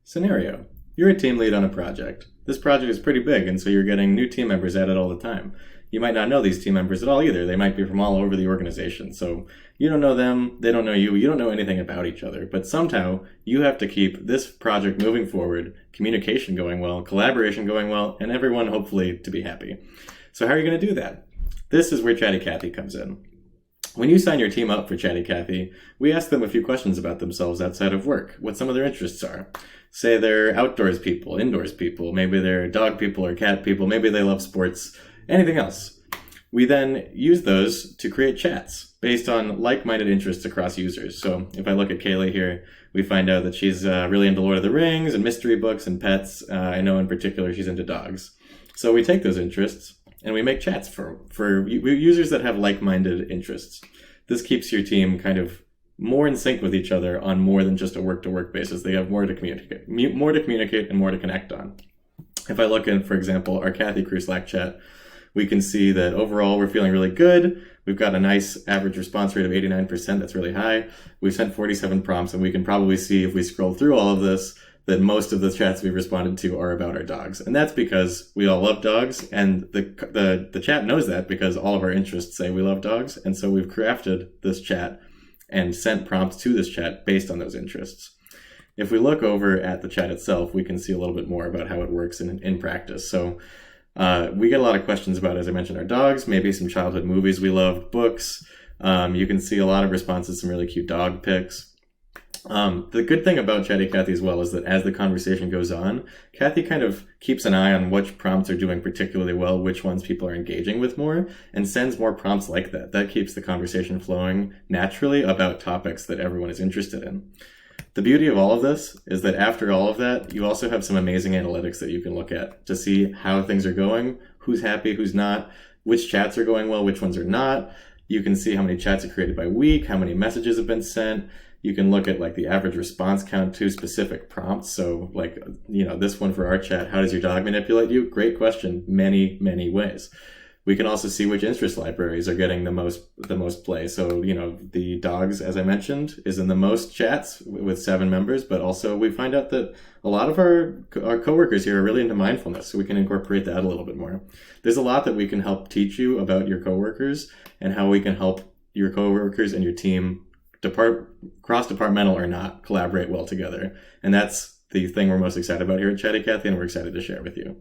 Scenario. You're a team lead on a project. This project is pretty big, and so you're getting new team members added all the time. You might not know these team members at all either. They might be from all over the organization. So you don't know them, they don't know you, you don't know anything about each other. But somehow you have to keep this project moving forward, communication going well, collaboration going well, and everyone hopefully to be happy. So how are you going to do that? This is where ChattyKathi comes in. When you sign your team up for ChattyKathi, we ask them a few questions about themselves outside of work, what some of their interests are. Say they're outdoors people, indoors people, maybe they're dog people or cat people, maybe they love sports, anything else. We then use those to create chats based on like-minded interests across users. So if I look at Kaylee here, we find out that she's really into Lord of the Rings and mystery books and pets. I know in particular she's into dogs. So we take those interests and we make chats for users that have like-minded interests. This keeps your team kind of more in sync with each other on more than just a work-to-work basis. They have more to communicate and more to connect on. If I look in, for example, our Kathy Crew Slack chat, we can see that overall we're feeling really good. We've got a nice average response rate of 89%. That's really high. We've sent 47 prompts, and we can probably see if we scroll through all of this that most of the chats we've responded to are about our dogs. And that's because we all love dogs, and the chat knows that because all of our interests say we love dogs. And so we've crafted this chat and sent prompts to this chat based on those interests. If we look over at the chat itself, we can see a little bit more about how it works in practice. So we get a lot of questions about, as I mentioned, our dogs, maybe some childhood movies we loved, books. You can see a lot of responses, some really cute dog pics. The good thing about ChattyKathi as well is that as the conversation goes on, Kathy kind of keeps an eye on which prompts are doing particularly well, which ones people are engaging with more, and sends more prompts like that. That keeps the conversation flowing naturally about topics that everyone is interested in. The beauty of all of this is that after all of that, you also have some amazing analytics that you can look at to see how things are going, who's happy, who's not, which chats are going well, which ones are not. You can see how many chats are created by week, how many messages have been sent. You can look at like the average response count to specific prompts. So like, this one for our chat, how does your dog manipulate you? Great question. Many, many ways. We can also see which interest libraries are getting the most play. So, the dogs, as I mentioned, is in the most chats with 7 members, but also we find out that a lot of our coworkers here are really into mindfulness, so we can incorporate that a little bit more. There's a lot that we can help teach you about your coworkers and how we can help your coworkers and your team, cross-departmental or not, collaborate well together. And that's the thing we're most excited about here at ChattyKathi, and we're excited to share with you.